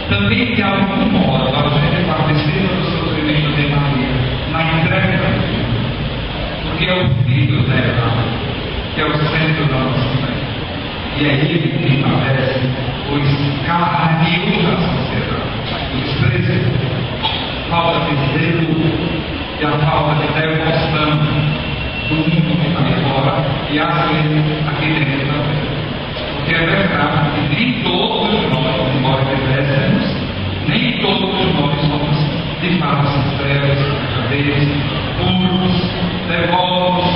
Também de algum modo nós a gente terra, que é o centro da nossa fé. E é ele que enaltece o escárnio da sociedade, o desprezo, a falta de zelo e a falta de devoção do mundo que está aí fora e às vezes aqui dentro também. Porque é verdade que nem todos nós, embora tivéssemos, nem todos nós somos de fato sinceros, verdadeiros, puros, devotos,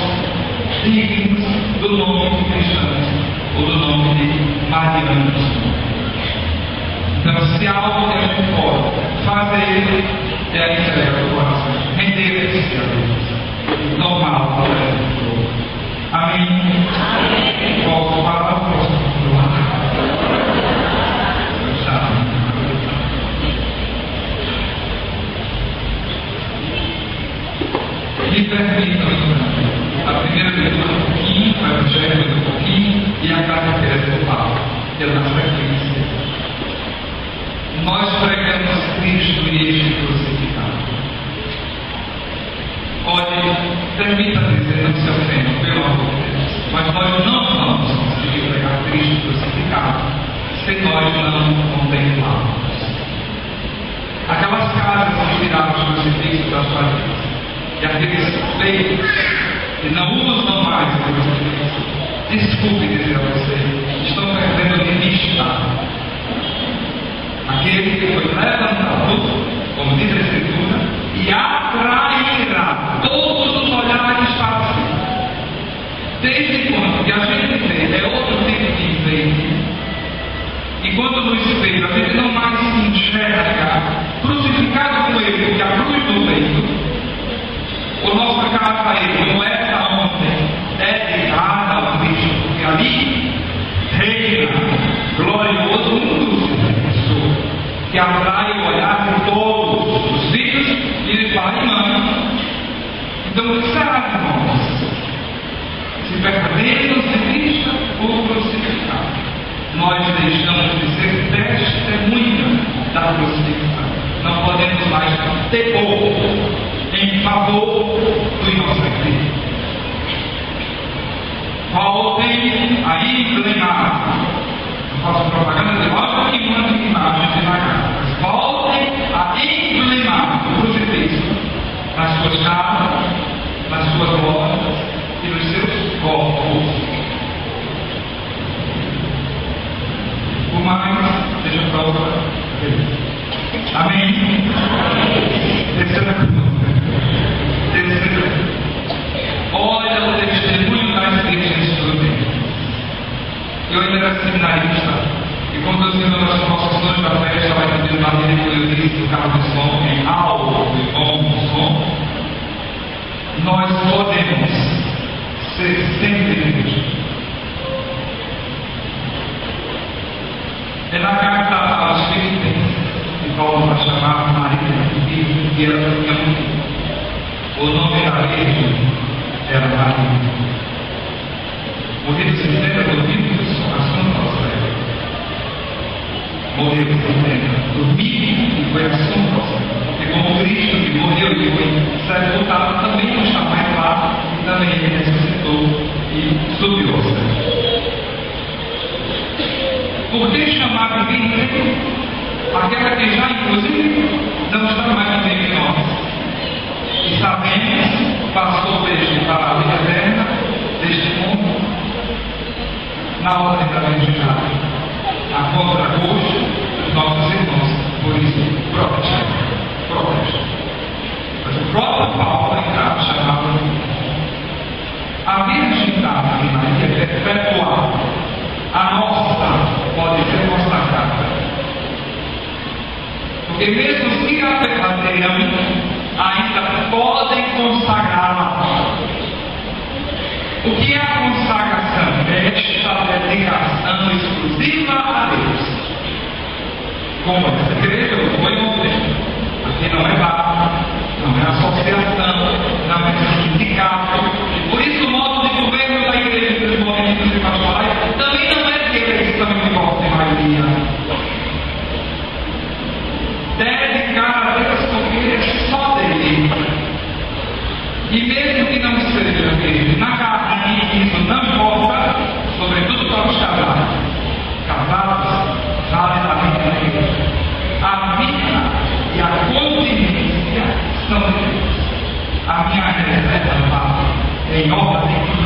dignos do nome de cristãos ou do nome de marianos. Então, se algo é fora, fazer é a entrega do coração, render-se a Deus, tomar o poder do outro. Amém? Volto para o próximo. Me permitam, a primeira leitura um pouquinho, o Evangelho um pouquinho e a carta do Paulo, que é na sequência. Nós pregamos Cristo e este crucificado. Olhe, permita-me dizer, não se ofenda, pelo amor de Deus, mas nós não vamos conseguir pregar Cristo crucificado se nós não contemplarmos aquelas casas que tiraram os crucifixos das paredes. E aqueles feitos que não usam mais o crucifixo, desculpe dizer a você, estão perdendo de vista aquele que foi levantado, como diz a Escritura, e atrairá todos os olhares para si. Desde quando que a gente vê é outro tipo de enfeite, e quando no espelho a gente não mais se enxerga crucificado com ele, porque a cruz do peito, o nosso casa ele não é da ontem, é dedicada ao Cristo, porque ali reina glorioso um crucifixo que atrai o olhar de todos os filhos e de pai e mãe. Então, o que será de nós? Se perdemos de vista o crucificado, nós deixamos de ser testemunha da crucificação. Não podemos mais ter pouco em favor do inocente. Voltem a emblemar. Não faço propaganda de volta que manda imagens de lagarto. Mas voltem a emblemar o crucifixo nas suas casas, nas suas lojas e nos seus corpos. Por mais, deixa para outra vez. Amém? Terceira coisa. Olha o testemunho das igrejas do tempo. Eu ainda era seminarista e conduzindo nas promoções da festa, vai ter uma diretoria do carro de som em alto e bom som. Nós podemos ser sempre igreja. É na carta aos Filipenses que Paulo vai chamar Maria e ela tinha muito. O nome da igreja era Maria. Morreu de cemitério, dormiu a Santa Rosário. Morreu de cemitério, dormiu e foi a Santa Rosário. Porque como Cristo que morreu e foi sepultado, também não está mais lá, e também ele ressuscitou e subiu ao céu. Por que chamar de igreja? Aquela que já, inclusive, não está mais no meio de nós. E sabemos, passou desde para a vida eterna, deste mundo, na ordem da virgindade, a contra-gosto dos nossos irmãos, por isso, protege. Mas o próprio Paulo ainda chamava a virgindade de Maria é perpetual. A nossa pode ser consagrada. Porque mesmo se a verdadeira ainda podem consagrá-la. O que é a consagração? É esta dedicação exclusiva a Deus. Como essa igreja, eu vou ontem. Aqui não é bar, não é associação, não é sindicato. Por isso o modo de governo da igreja dos movimentos de pastorais também não é de eleição de voto de maioria. Dedicar a Deus porque é só dele. E mesmo que não seja dele, na carne, são de Deus. A minha reserva em ordem de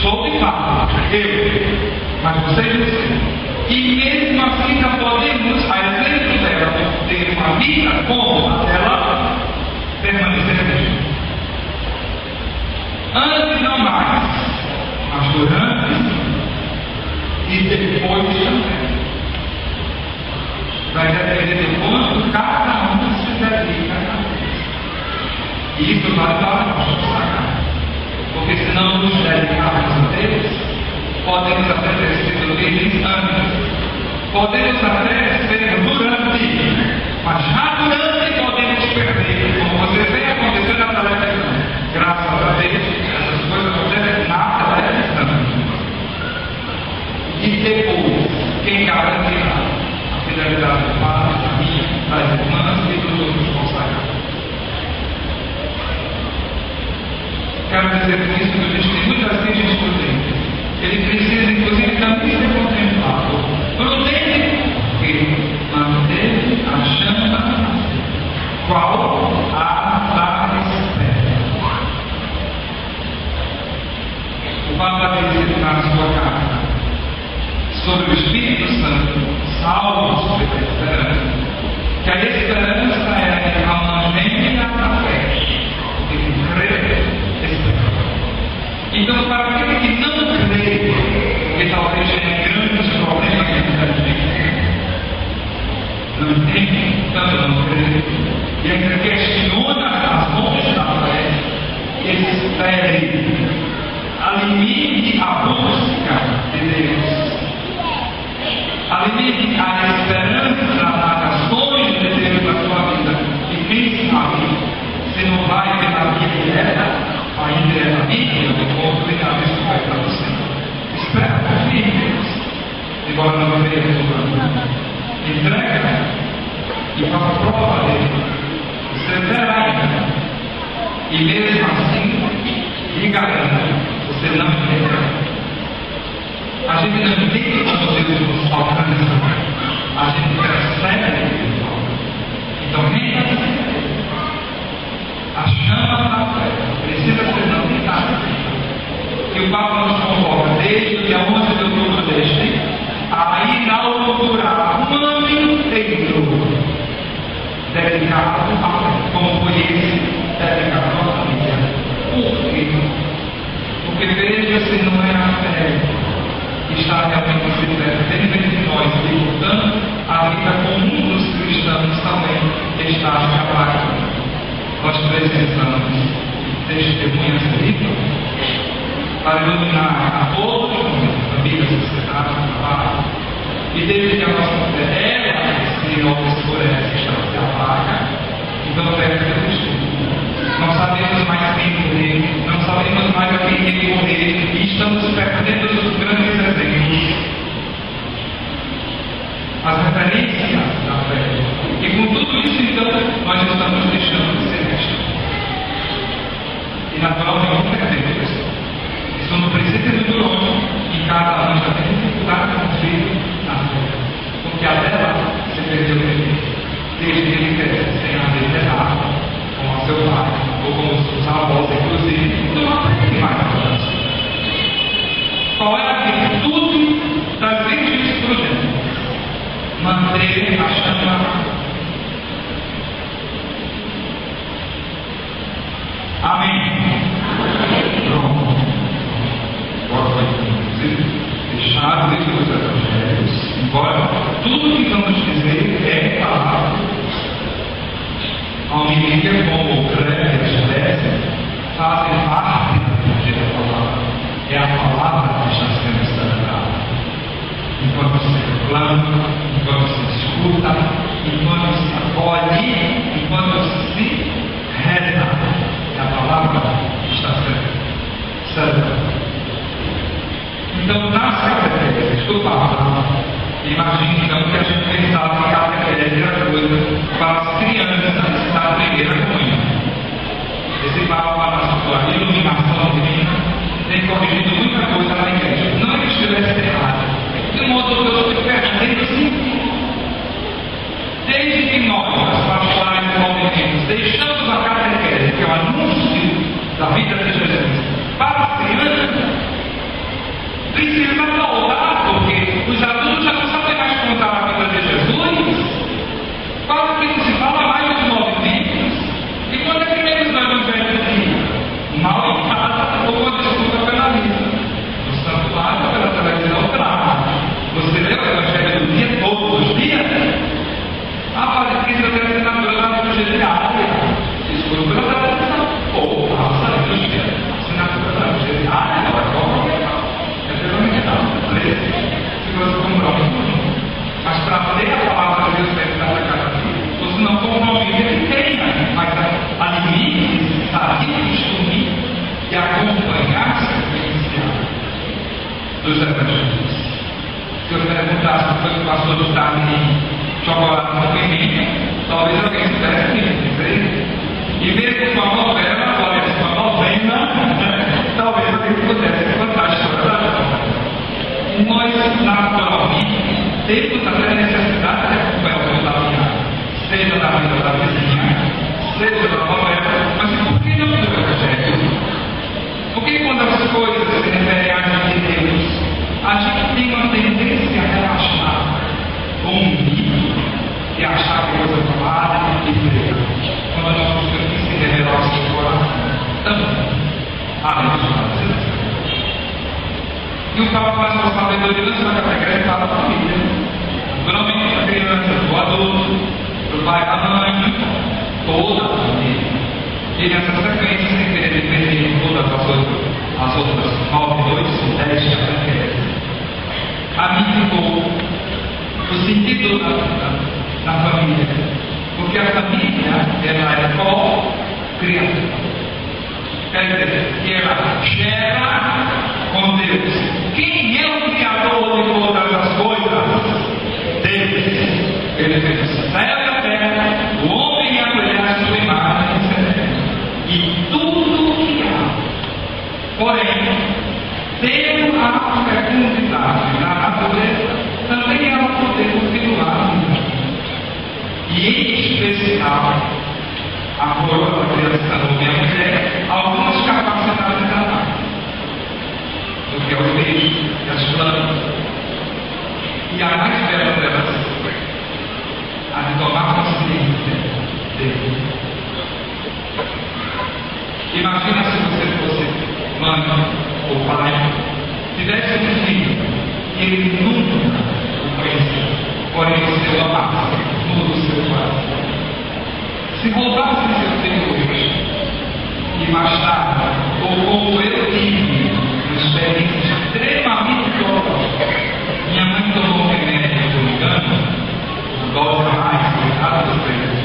sou de fato eu, mas vocês não sei. E mesmo assim já podemos, a exemplo dela, ter uma vida como ela, permanecer mesmo. Antes não mais, mas durante e depois também. Vai depender do quanto cada um se dedica a Deus. E isso vai para nós destacar. Porque se não nos dedicarmos a Deus, podemos até ter sido líderes antes. Podemos até ser durante, mas já durante podemos perder. Como você vê acontecer na televisão. Graças a Deus, essas coisas acontecem na televisão. E depois, quem garantirá a fidelidade do Pai, da minha, das irmãs e dos outros consagrados? Quero dizer com isso que a gente tem muitas vezes prudente. Ele precisa, inclusive, também ser contemplado. Prudente, porque manteve a chama acesa. Qual? A da espera. O Papa diz na sua carta sobre o Espírito Santo, salvos pela esperança, que a esperança é a manhã da fé, porque crê. Então, para aquele que não crê, que talvez tenha grandes problemas na vida de não entende, tanto não crê, e ainda questiona as mãos da fé, espere, alimente a busca de Deus, alimente a esperança nas ações de Deus na sua vida, e quem sabe se não vai pela via direta, ainda é a Bíblia do ponto de a isso vai para você. Espera, confie em Deus. Embora não veja resultado. Entrega e faça prova dele. Você terá ainda. E mesmo assim, lhe garanto, você não entrega. A gente não entende como Deus nos alcança. A gente percebe Deus. Então, renda-se. A chama da fé precisa ser notificada. E o Papa nos convoca desde o dia 11 de outubro deste a inaugurar um ano inteiro dedicado à fé, como foi esse dedicado à família. Por quê? Porque veja se não é a fé que está realmente se perdendo de nós e, portanto, a vida comum dos cristãos também está se apagando. Nós precisamos de testemunhas vivas para iluminar a todos na vida, na sociedade, no trabalho. E desde que a nossa fé se obscurece, se apaga, então perdemos tudo. Não sabemos mais quem correr, não sabemos mais a quem recorrer, e estamos perdendo os grandes exemplos, as referências da fé. E com tudo isso, então, nós estamos deixando de ser mestres. E naturalmente perdemos. Isso não precisa ir muito longe, e cada um já tem dificuldade de confiar na fé. Porque até lá se perdeu o dever. Desde que ele cresce sem haver errado, como o seu pai, ou como os seus avós, inclusive, não aprende mais a isso. Qual é a virtude das virtudes prudentes? Manter a chama. Amém. Pronto. Agora vai deixar os evangelhos, embora tudo que vamos dizer é palavra. A homilia, como o credo estabelece, fazem parte da palavra. É a palavra que está sendo celebrada. Enquanto se planta, enquanto se escuta, enquanto se acolhe, enquanto se reza. É a palavra que está sendo celebrada. Então, nas catequeses do Papa, imagine então que a gente pensava que a catequese era coisa para as crianças da primeira comunhão. Esse Papa, na sua iluminação divina, tem corrigido muita coisa na igreja. Não que estivesse errado, de modo que eu estou perdendo sentido. da vida de Jesus. Para as crianças, precisa voltar, porque os adultos já não sabem mais contar a vida de Jesus. Quase que se fala mais de 9 livros. E quando é que eles no Evangelho de mal em casa, ou quando escuta pela vida? No santuário, pela televisão, pela rádio. Você lê o Evangelho do dia, todos os dias? Padre Cris, eu quero ser na liturgia diária. Escuta pela televisão. Ou faça a liturgia. Assinatura da liturgia diária, agora como é fenomenal. Se você compromete. Mas para ter a palavra de Deus dentro da casa dele, você não compromete, ele tem, mas alimente, saber instruir e acompanhar a sequência dos evangelhos. Se eu perguntasse se foi que o pastor de chocolate com pimenta, talvez alguém tivesse dizer. E mesmo com a novela, talvez com a novena, talvez alguém pudesse contar a história da novela. Nós, naturalmente, temos até a necessidade de acompanhar o familiar, seja da vida da vizinha, seja da novela, mas por que não do Evangelho? Porque quando as coisas se referem à vida de Deus, a gente tem uma tendência a relaxar com um mito e achar que coisa falada e freia. Quando nós buscamos que se revelar ao seu coração, também, além dos nossos. E o Papa faz uma sabedoria na sua categoria e fala da família. Naturalmente, para a criança, para o adulto, para o pai, para a mãe, toda a família. E nessa sequência, sem querer perder todas as outras 9, 8 ou 10 catequeses, a mim ficou o sentido da família. Porque a família, ela é co-criação. Quer dizer, que ela gera com Deus. Quem é o Criador de todas as coisas? Deus. Ele fez o céu e a terra, o homem e a mulher sob imagem e semelhança. E tudo o que há. Porém, tendo a fecundidade na natureza, também ela poder continuar. E em especial, a coroa da criação e a mulher, algumas capacidades da mãe, do que é o peixe e as plantas. E a mais bela delas, a de tomar consciência dele. Imagina se você fosse mãe ou pai, tivesse um filho e ele nunca o conhecia, porém você o amasse no seu coração. Se roubasse seu filho hoje, e mais tarde, ou como eu tive uma experiência extremamente dolorosa, minha mãe tomou um remédio por engano, dose a mais, coitado dos presos,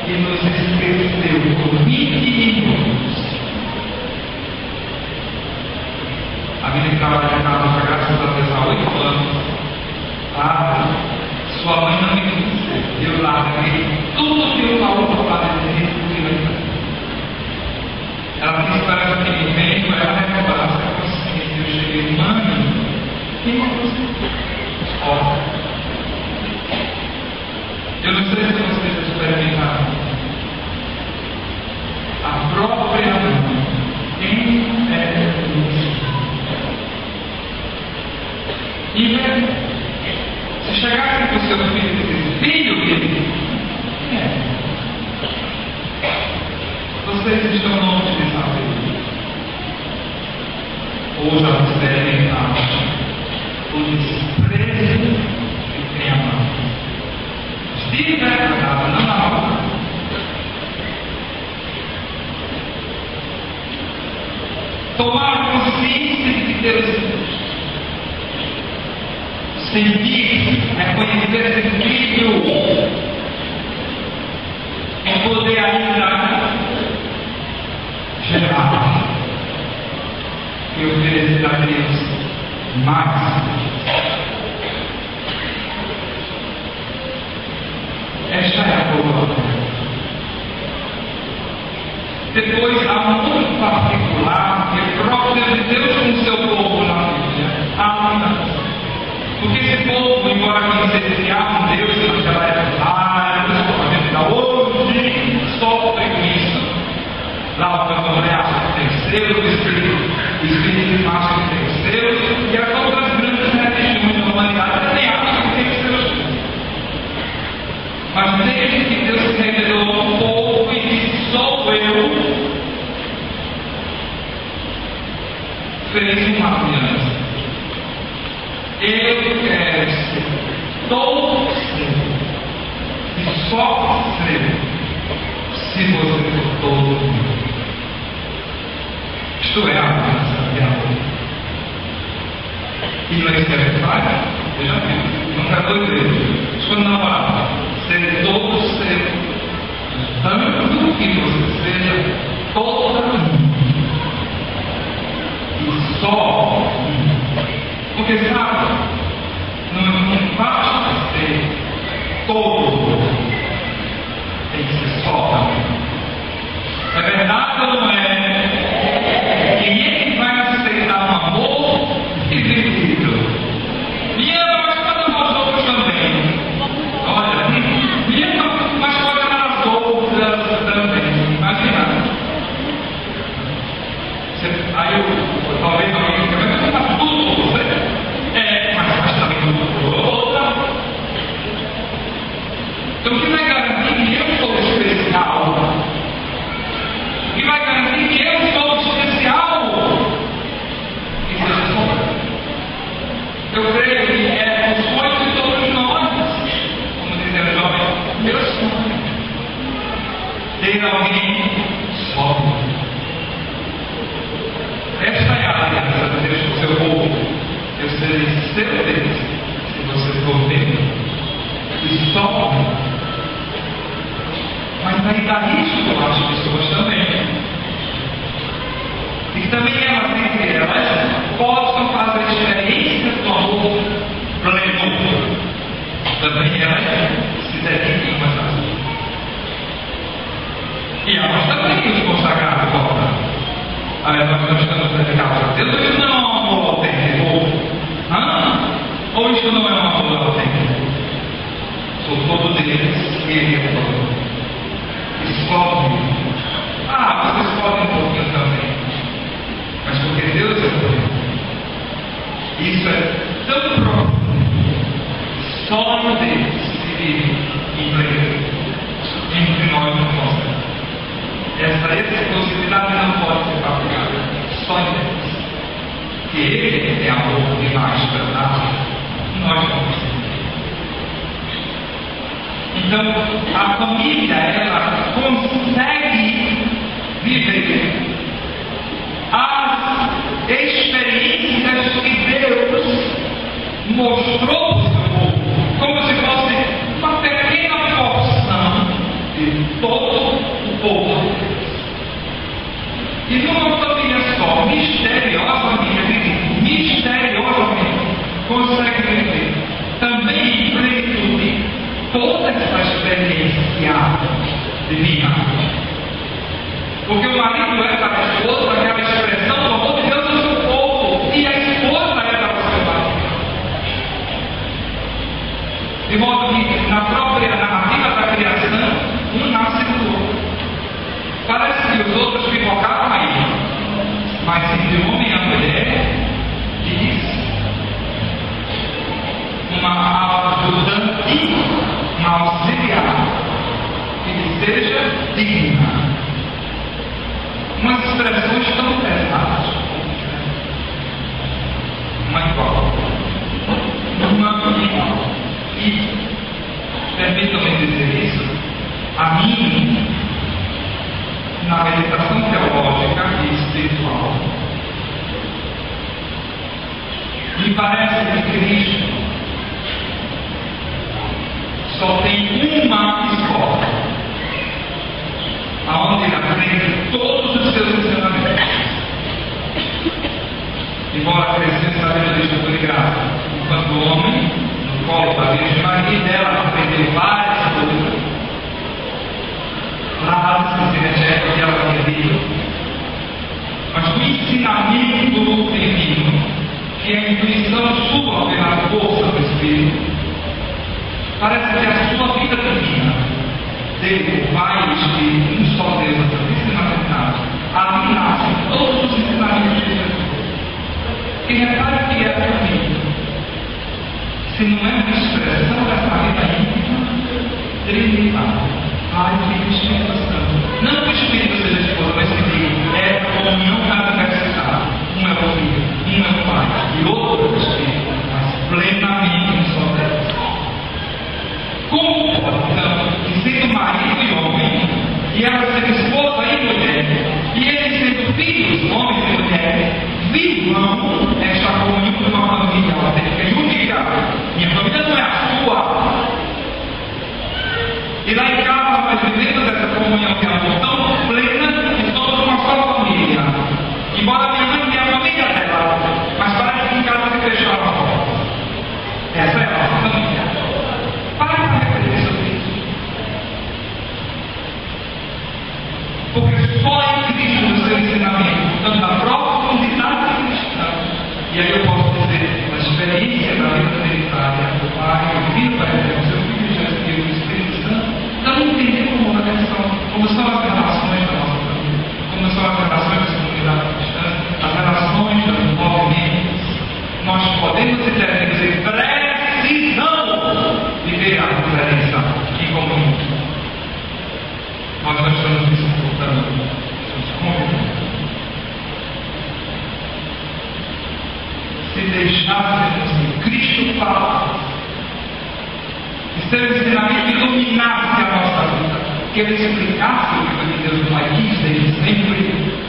e nos esqueceu por 20 minutos. A minha que trabalha em casa, graças a Deus, há 8 anos, sua mãe não me conheceu. Eu larguei tudo que eu falo para fazer ela tem esperança que me veio para ela recobrar essa consciência. Eu cheguei, mãe, quem é você? Ó, eu não sei se vocês experimentaram a própria mãe. Quem é você? E mesmo, se chegasse para o seu filho e disse, filho, quem é? Vocês estão longe de saber. Ou já experimentaram o desprezo que tem a mão. Se verdade, não na hora. Tomar consciência de que Deus existe. Sentir, reconhecer esse filho. E poder ainda gerar e oferecer a Deus mais. Esta é a coroa. Depois, há um muito particular que é próprio de Deus com o seu povo na Bíblia. Há muitas. Porque esse povo, embora conhecesse um Deus naquela época, a gente hoje sofre com isso. Lá o cantor é a Mas desde que Deus se revelou um pouco e disse: sou eu, fez uma aliança. Eu quero ser todo seu e só seu se você for todo meu. Isto é a aliança de amor. E não é isso que a gente faz? Eu já vi. Nunca 2 vezes. Quando namorava, ser todo seu, tanto que você seja toda minha. E só minha. Porque sabe, não basta ser todo, tem que ser só também. É verdade ou não é? Quem é que vai aceitar um amor dividido? Mas pode amar os outros também. Olha, mas pode amar as outras também. Imagina. Aí talvez alguém diga: mas está tudo por você. Mas também tudo por outra. Então o que vai garantir que eu sou especial? O que vai garantir que eu sou especial? Que seja só. Eu creio que é o sonho de todos nós. Como dizia o jovem, meu sonho. Ter alguém só. Esta é a aliança de Deus com o seu povo. Eu serei seu Deus, se você for meu. E só. Mas aí dá risco para as pessoas também. E que também elas, entre elas, possam fazer experiência do amor pleno. Também elas se dediquem a fazer. E elas também os consagrados voltam. Nós estamos dedicados a Deus. Isso não é um amor autêntico. Ou isso não é um amor autêntico? Sou todo deles e Ele é todo. Escolhe. Vocês podem um pouquinho também. Mas porque Deus é todo. Isso é tão profundo. Só em Deus se vive em pleno. Entre nós não conseguimos. Essa reciprocidade não pode ser fabricada só em Deus. Que Ele é amor demais para nada, nós não conseguimos. Então, a família, ela consegue viver as experiências que Deus mostrou para o seu povo, como se fosse uma pequena porção de todo o povo. E numa família só, misteriosamente, consegue viver também em plenitude toda essa experiência divina. Porque o marido é para a esposa aquela expressão do amor de Deus no seu povo, e a esposa é para o seu marido. De modo que na própria narrativa da criação, um nasce do outro. Parece que os outros pipocaram aí, mas entre o homem e a mulher, diz uma ajudante, uma auxiliar, que seja digna. Umas expressões tão pesadas. Uma igual. Uma igual. E, permitam-me dizer isso, a mim, na meditação teológica e espiritual, me parece que Cristo só tem uma escola, aonde ele aprende todos os seus ensinamentos. Embora crescesse na vida de Jesus de graça, enquanto homem, no colo da Virgem Maria, dela aprendeu várias coisas. Frases que se ela tinha dito, mas o ensinamento divino, que é a intuição sua pela força do Espírito, parece que a sua vida divina, dele, Pai e Espírito, um só Deus, a Santíssima Trindade, ali nascem todos os ensinamentos de Jesus. E repare que é bonito, se não é uma expressão dessa vida íntima, Trinitário, Pai, Filho e Espírito Santo. Não que o Espírito seja de esposa, mas que é a comunhão da universidade. Um é o Filho, um é o Pai, e outro é o Espírito, mas plenamente um só Deus. Como pode, então, que sendo marido e homem, e ela sendo esposa e mulher, e eles sendo filhos, homens e mulheres, vivam esta comunhão de uma família autêntica e única? Minha família não é a sua. E lá em casa nós vivemos essa comunhão de amor tão plena que somos uma só família. Embora minha mãe tenha a família dela, mas parece que em casa se fecharam a porta. Essa é a nossa família. Para para refletir sobre isso. Porque só em Cristo, no seu ensinamento, tanto da profundidade cristã, e aí eu posso dizer, a experiência da vida trinitária, do Pai, o Filho, o seu Filho Jesus e o Espírito Santo, então entender como são as relações da nossa família, como são as relações da comunidade cristã, as relações dos movimentos. Nós podemos e devemos e precisamos viver a diferença em comum. Nós não estamos disputando, estamos convivendo. Se deixássemos que Cristo falasse, que seu ensinamento iluminasse a nossa vida, que ele explicasse o que Deus Pai quis desde sempre.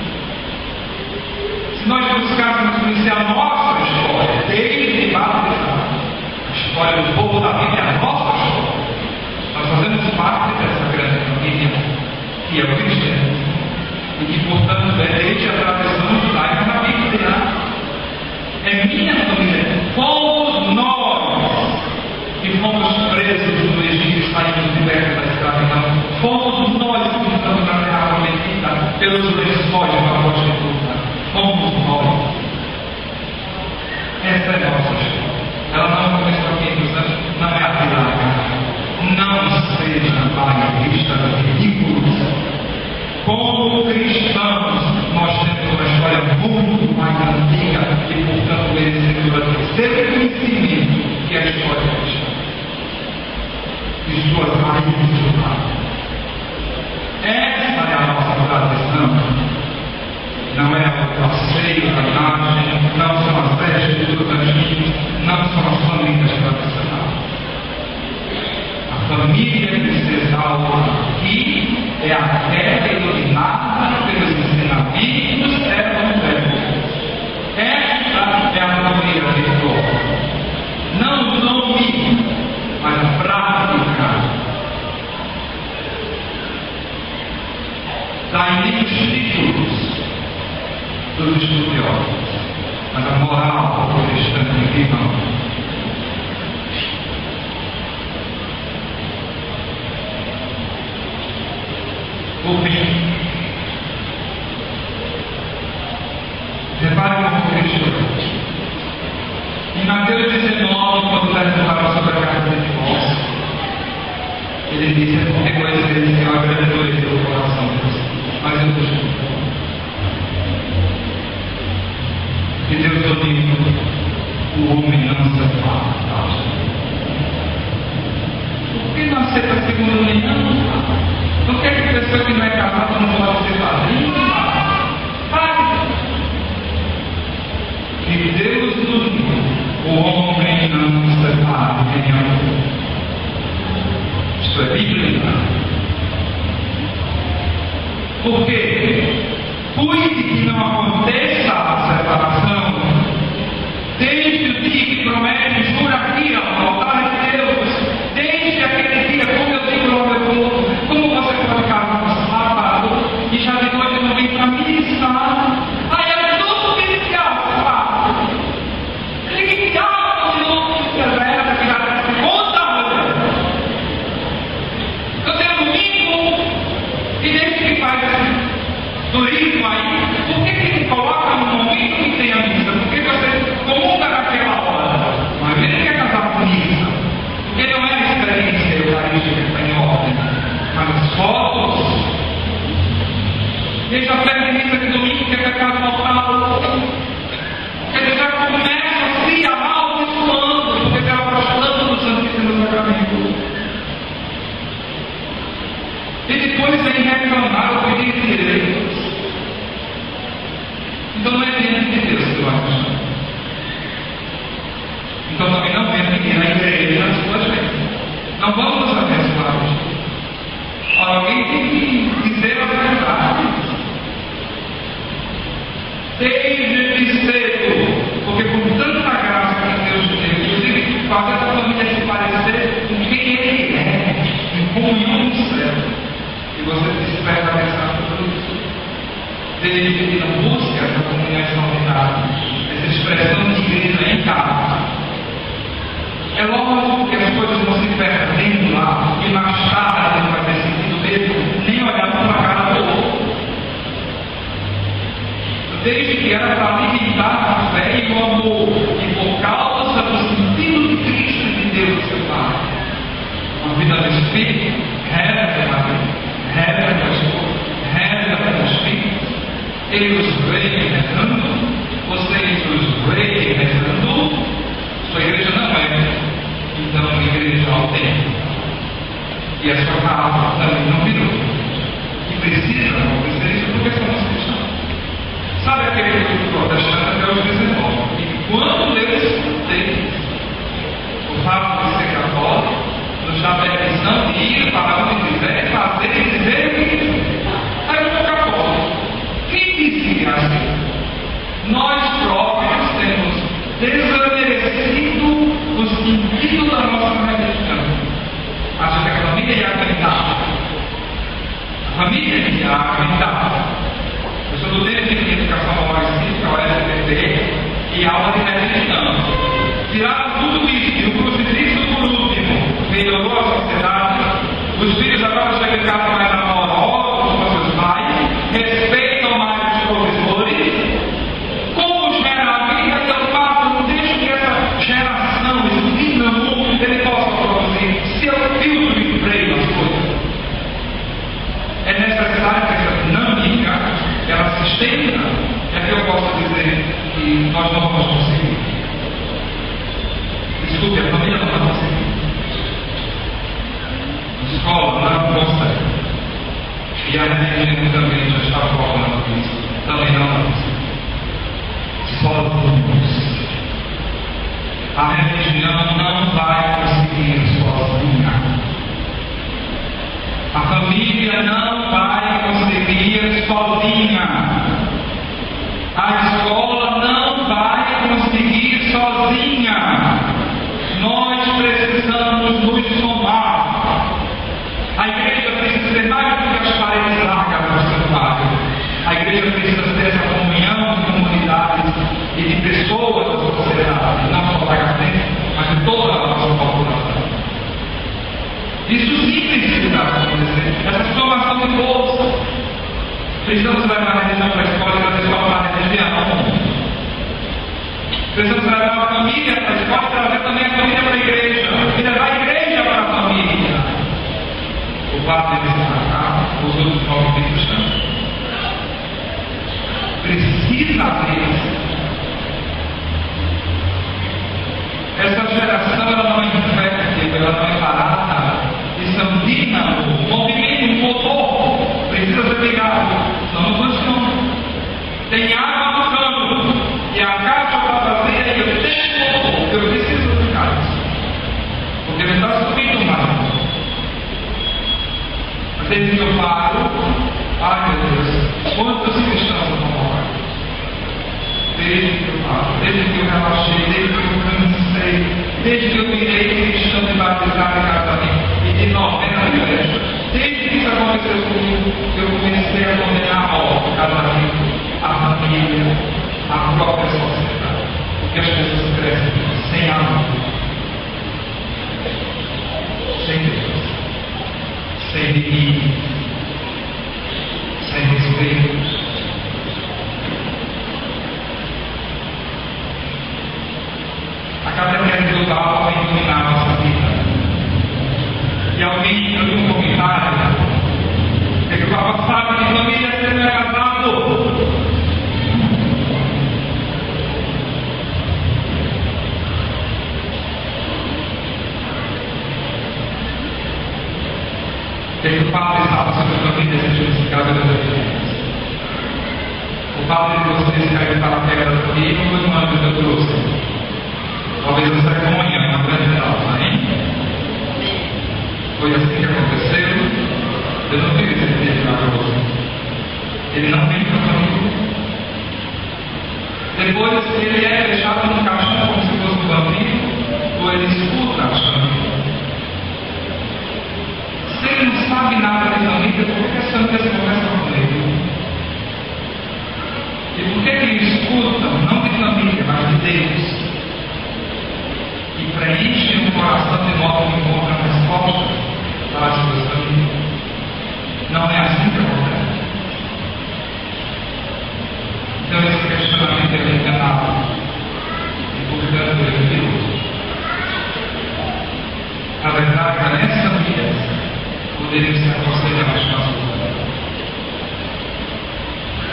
Se nós buscássemos conhecer a nossa história, desde a história do povo da Bíblia, a nossa história, nós fazemos parte dessa grande família, que é o cristianismo, e que, portanto, é desde a tradição judaica da Bíblia. É minha família. Fomos nós que fomos presos no Egito e saímos libertos da escravidão. Fomos nós que estamos na terra prometida pelos lençóis da prostituta. Fomos nós. Essa é a nossa história. Ela não começou aqui nos anos, não é a pilar. Não seja bairrista ridículos. Como cristãos, nós temos uma história muito mais antiga e, portanto, merecemos o terceiro conhecimento que é a história cristã e suas raízes judaicas. Essa é a nossa tradição. Não é o passeio da imagem, não são as festas do caminho, não são as famílias tradicionais. A família que se exalta aqui é aquela iluminada pelos ensinamentos evangélicos. Esta é a família virtuosa. Não o nome, mas a prática. Daí nem os títulos dos estudiosos, mas a moral cristã que vivamos. Por fim, repare como Cristo, em Mateus 19, quando perguntaram sobre a carta de divórcio, ele disse: reconhecer que é uma grande dureza do coração de vocês, mas eu vos digo que Deus odeia o homem não se separa. Por que não aceita a segunda união? Por que a pessoa que não é casada não pode ser padrinho? Pai! Que Deus nos uniu, o homem não se separa de quem amou. Isso é bíblico. Por quê? Cuide que não aconteça a separação desde o dia que promete, jura aqui ao altar de Deus, desde aquele dia, como eu digo ao meu povo, como você pode casar no sábado e já de noite não vem para missa? Aí é tudo oficial, limitado de novo que celebra, que já se conta, eu tenho domingo e desde que faz esse turismo aí, por que coloca no momento que tem a missa? Por que você comunga naquela hora? Mas ele quer casar com missa, porque não é a experiência eucarística que está em ordem, mas as fotos. Ele já perde missa de domingo, que é pecado mortal. Ele já começa a se amaldiçoando, porque está afastando do Santíssimo Sacramento. depois vem reclamar ou pedir direitos. Então não é dentro de Deus que eu acho. Então também não vem aqui na igreja nas suas vezes. Não vamos nos abençoar hoje. Alguém tem que dizer a verdade. Desde cedo, porque com tanta graça que Deus tem, inclusive fazer a família se parecer com quem Ele é, em comunhão com o céu. E você desperta a pensar sobre isso. Desde que não busque essa comunhão extraordinária, essa expressão de igreja em casa. É lógico que as coisas vão se perdendo lá, e mais tarde não vai ter sentido mesmo, nem olhar para a cara do outro. Desde que era para alimentar a fé e o amor, e por causa do sentido de Cristo de Deus, seu Pai. Uma vida do Espírito, reza para Deus, reza para a esposa, reza para os filhos. Eu os vejo rezando, vocês os veem rezando, sua igreja não é, então, uma igreja autêntica. E a sua casa também não virou. E precisa acontecer isso porque somos cristãos. Sabe aquele grupo protestante até os 19? E quando Deus tem o fato de ser católico, nos dá a permissão de ir para onde quiser, fazer e dizer o que quiser. Aí eu sou católico. Quem dizia assim? Nós próprios temos desaparecido o sentido da nossa religião. Acha que a família ia aguentar. A família ia aguentar. Eu sou do tempo de educação moral e cívica, o SBT, e aula de religião. Tiraram tudo isso, e o crucifixo por último. Melhorou a sociedade. Os filhos agora chegam em casa mais amorosos com seus pais, respeitam mais os professores. Como gera a vida que eu faço, não deixo que essa geração, esse dinamo, ele possa produzir. Se eu filtro e freio as coisas, é necessário que essa dinâmica ela se estenda. É que eu posso dizer que nós não vamos conseguir. Desculpe, a família não vai conseguir. A escola não consegue. E a religião também já está falando isso. Também não vai conseguir. Sozinhos. A religião não vai conseguir sozinha. A família não vai conseguir sozinha. A escola não vai conseguir sozinha. Nós precisamos nos somar. A igreja precisa ser mais do que as paredes largas do santuário. A igreja precisa ter essa comunhão de comunidades e de pessoas da sociedade, não só da cabeça, mas de toda a nossa população. Isso sim precisa acontecer. Essa formação de bolsa. Precisamos levar a religião para a escola e trazer a escola para a religião. Precisamos levar a família para a escola e trazer também a família para a igreja. E levar a igreja para a família. O fato de vir para cá, os outros povos cristãos. Precisa haver. Essa geração ela não é infértil, ela não é barata. Isso é um dínamo, um movimento, um motor. Precisa ser ligado. Senão não funciona. Tem água no cano e a caixa está vazia e eu tenho motor. Eu preciso de caixa. Porque ele está subindo mais. Às vezes eu paro. Ai meu Deus, quantos cristãos vão morrer? Desde que eu paro, desde que eu relaxei, desde que eu cansei, desde que eu virei cristão de batizar e casamento e de novena de igreja. Desde que isso aconteceu comigo, eu comecei a condenar a morte, o casamento, a família, a própria sociedade. Porque as pessoas crescem sem amor, sem Deus, sem limite, sem respeito. A catequese global vem dominar a nossa vida. E alguém eu vi um comentário que o Papa sabe que família é ser casado. O que o Papa estava sobre a família? desejos cada vez mais. O padre de vocês caiu de paraquedas aqui, ou foi uma ajuda trouxe? Talvez a cegonha, uma grande alma, hein? Foi assim que aconteceu. Eu não tive esse desejo maravilhoso. Ele não vem para comigo. Depois ele é fechado num caixão como se fosse um vampiro, ou ele escuta a chama. Se ele não sabe nada de família, por que essa conversa com ele? E por que ele escuta, não de família, mas de Deus? E preenche o coração de modo que encontra a resposta para as suas famílias. Não é assim que acontece. Então esse questionamento é enganado. E portanto ele é perigoso. Na verdade, nessa vida, poderíamos se aconselhar mais fácil.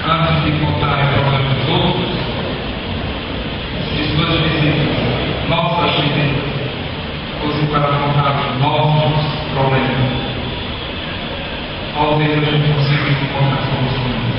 Antes de contar o problema dos outros, se suas visitas, nossas visitas, fossem para contar os nossos problemas, talvez a gente consiga encontrar soluções.